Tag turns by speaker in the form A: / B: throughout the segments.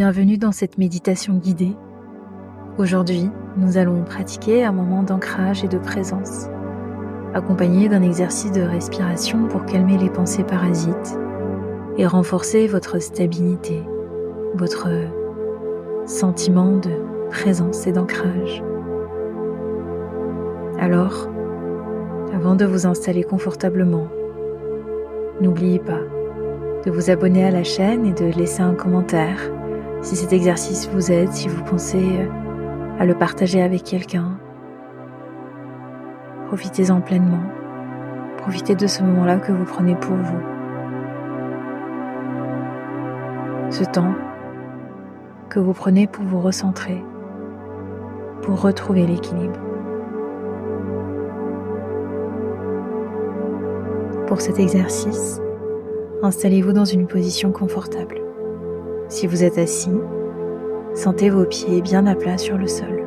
A: Bienvenue dans cette méditation guidée. Aujourd'hui, nous allons pratiquer un moment d'ancrage et de présence, accompagné d'un exercice de respiration pour calmer les pensées parasites et renforcer votre stabilité, votre sentiment de présence et d'ancrage. Alors, avant de vous installer confortablement, n'oubliez pas de vous abonner à la chaîne et de laisser un commentaire si cet exercice vous aide, si vous pensez à le partager avec quelqu'un. Profitez-en pleinement. Profitez de ce moment-là que vous prenez pour vous. Ce temps que vous prenez pour vous recentrer, pour retrouver l'équilibre. Pour cet exercice, installez-vous dans une position confortable. Si vous êtes assis, sentez vos pieds bien à plat sur le sol.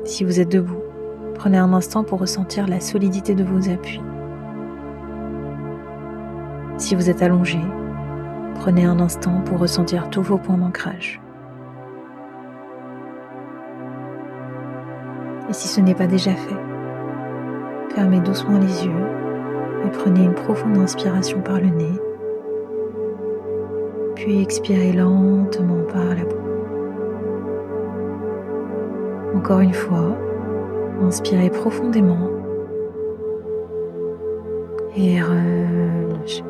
A: Si vous êtes debout, prenez un instant pour ressentir la solidité de vos appuis. Si vous êtes allongé, prenez un instant pour ressentir tous vos points d'ancrage. Et si ce n'est pas déjà fait, fermez doucement les yeux et prenez une profonde inspiration par le nez, puis expirez lentement par la bouche. Encore une fois, inspirez profondément et relâchez.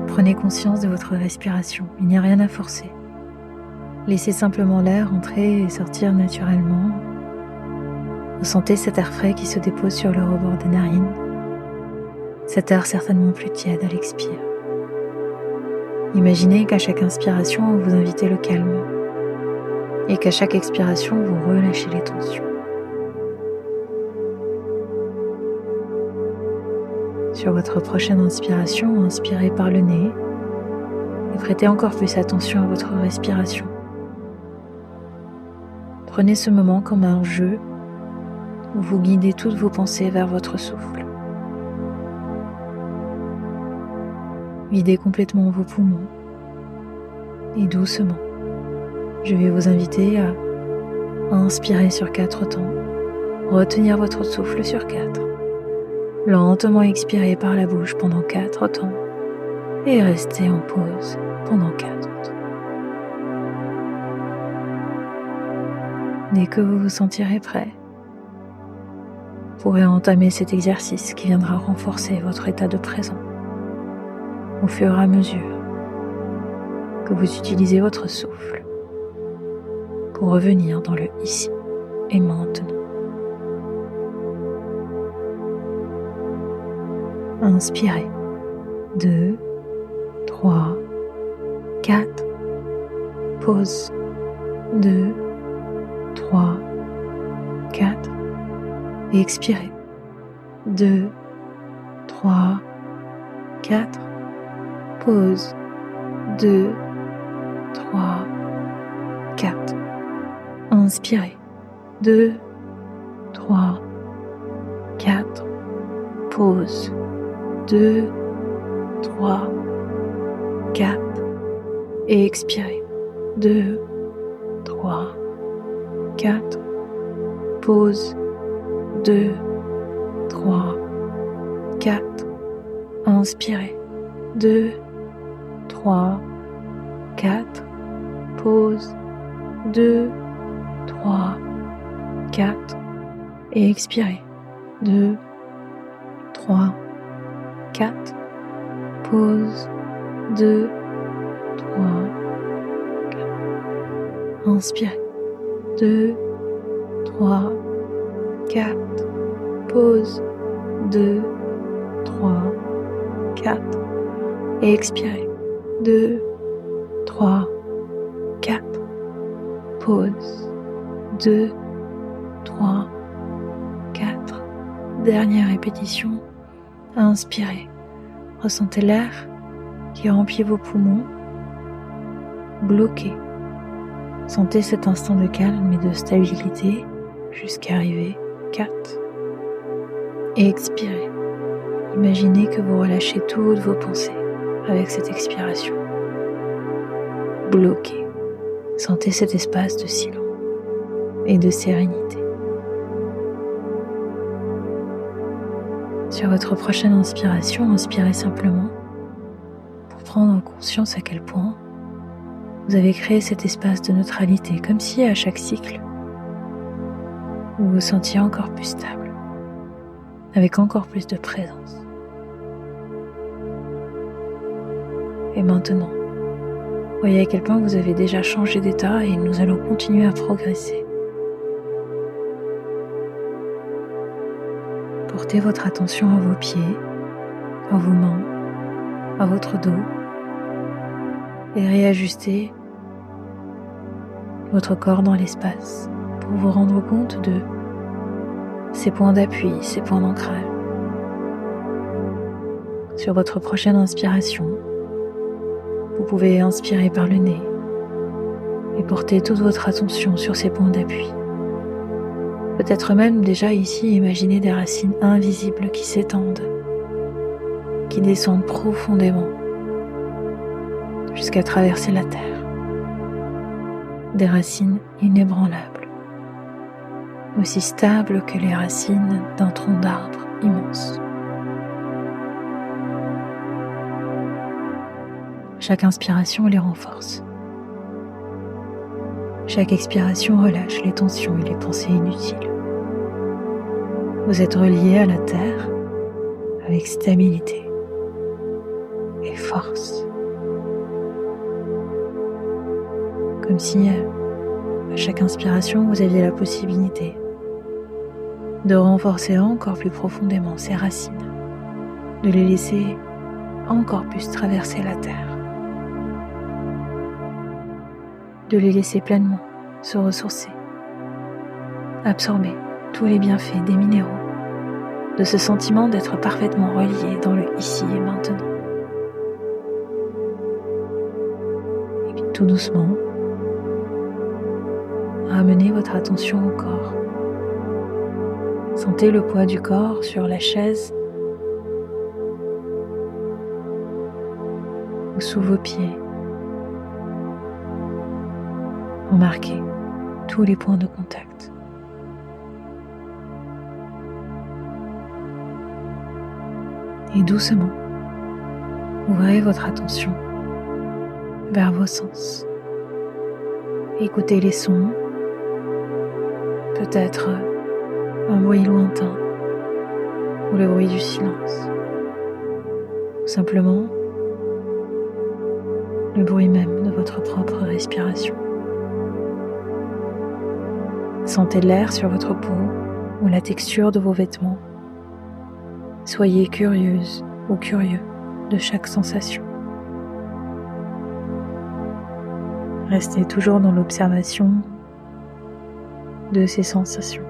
A: Prenez conscience de votre respiration, il n'y a rien à forcer. Laissez simplement l'air entrer et sortir naturellement. Ressentez cet air frais qui se dépose sur le rebord des narines. Cet air certainement plus tiède à l'expire. Imaginez qu'à chaque inspiration, vous invitez le calme et qu'à chaque expiration, vous relâchez les tensions. Sur votre prochaine inspiration, inspirez par le nez et prêtez encore plus attention à votre respiration. Prenez ce moment comme un jeu où vous guidez toutes vos pensées vers votre souffle. Videz complètement vos poumons et doucement, je vais vous inviter à inspirer sur 4 temps, retenir votre souffle sur 4, lentement expirer par la bouche pendant 4 temps et rester en pause pendant 4 temps. Dès que vous vous sentirez prêt, vous pourrez entamer cet exercice qui viendra renforcer votre état de présent. Au fur et à mesure que vous utilisez votre souffle pour revenir dans le ici et maintenant. Inspirez. 2, 3, 4. Pause. 2, 3, 4. Et expirez. 2, 3, 4. Pause. 2, 3, 4. Inspirez. 2, 3, 4. Pause. 2, 3, 4. Et expirez. 2, 3, 4. Pause. 2, 3, 4. Inspirez. 2, 3, 4. Pause. 2, 3, 4. Et expirez. 2, 3, 4. Pause. 2, 3, 4. Inspirez. 2, 3, 4. Pause. 2, 3, 4. Et expirez. 2, 3, 4. Pause. 2, 3, 4. Dernière répétition. Inspirez. Ressentez l'air qui remplit vos poumons. Bloquez. Sentez cet instant de calme et de stabilité jusqu'à arriver 4. Et expirez. Imaginez que vous relâchez toutes vos pensées avec cette expiration. Bloquez. Sentez cet espace de silence et de sérénité. Sur votre prochaine inspiration, inspirez simplement pour prendre conscience à quel point vous avez créé cet espace de neutralité, comme si à chaque cycle, vous vous sentiez encore plus stable, avec encore plus de présence. Et maintenant, voyez à quel point vous avez déjà changé d'état et nous allons continuer à progresser. Portez votre attention à vos pieds, à vos mains, à votre dos et réajustez votre corps dans l'espace pour vous rendre compte de ces points d'appui, ces points d'ancrage. Sur votre prochaine inspiration, vous pouvez inspirer par le nez et porter toute votre attention sur ces points d'appui. Peut-être même déjà ici imaginer des racines invisibles qui s'étendent, qui descendent profondément jusqu'à traverser la terre. Des racines inébranlables, aussi stables que les racines d'un tronc d'arbre immense. Chaque inspiration les renforce. Chaque expiration relâche les tensions et les pensées inutiles. Vous êtes relié à la terre avec stabilité et force. Comme si à chaque inspiration vous aviez la possibilité de renforcer encore plus profondément ces racines, de les laisser encore plus traverser la terre, de les laisser pleinement se ressourcer, absorber tous les bienfaits des minéraux, de ce sentiment d'être parfaitement relié dans le ici et maintenant. Et puis tout doucement, ramenez votre attention au corps. Sentez le poids du corps sur la chaise ou sous vos pieds. Remarquez tous les points de contact. Et doucement, ouvrez votre attention vers vos sens. Écoutez les sons, peut-être un bruit lointain ou le bruit du silence, ou simplement le bruit même de votre propre respiration. Sentez l'air sur votre peau ou la texture de vos vêtements. Soyez curieuse ou curieux de chaque sensation. Restez toujours dans l'observation de ces sensations.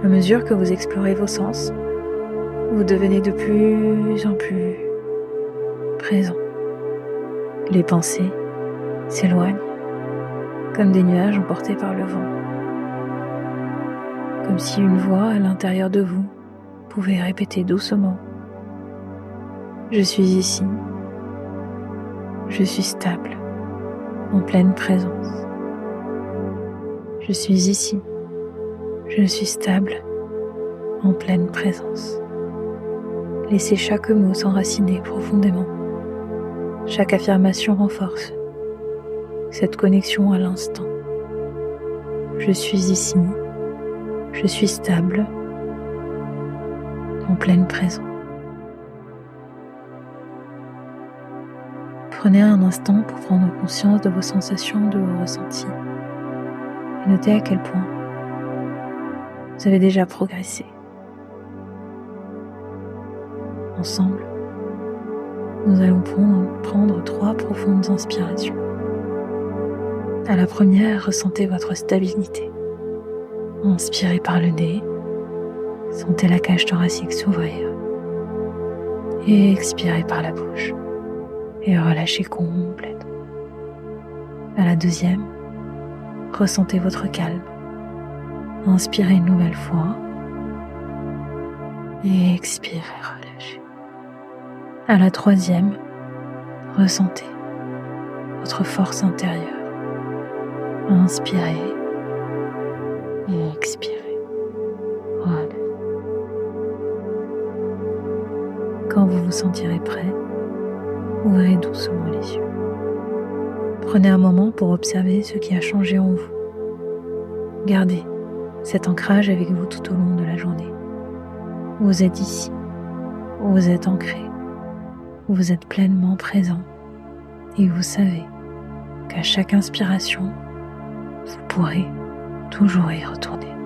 A: À mesure que vous explorez vos sens, vous devenez de plus en plus présent. Les pensées s'éloignent comme des nuages emportés par le vent, comme si une voix à l'intérieur de vous pouvait répéter doucement : je suis ici, je suis stable, en pleine présence. Je suis ici, je suis stable, en pleine présence. Laissez chaque mot s'enraciner profondément. Chaque affirmation renforce cette connexion à l'instant. Je suis ici, je suis stable, en pleine présence. Prenez un instant pour prendre conscience de vos sensations, de vos ressentis. Et notez à quel point vous avez déjà progressé. Ensemble, nous allons prendre 3 profondes inspirations. À la première, ressentez votre stabilité. Inspirez par le nez, sentez la cage thoracique s'ouvrir. Et expirez par la bouche et relâchez complètement. À la deuxième, ressentez votre calme. Inspirez une nouvelle fois. Et expirez, relâchez. À la troisième, ressentez votre force intérieure. Inspirez et expirez. Voilà. Quand vous vous sentirez prêt, ouvrez doucement les yeux. Prenez un moment pour observer ce qui a changé en vous. Gardez cet ancrage avec vous tout au long de la journée. Vous êtes ici, vous êtes ancré, vous êtes pleinement présent et vous savez qu'à chaque inspiration, vous pourrez toujours y retourner.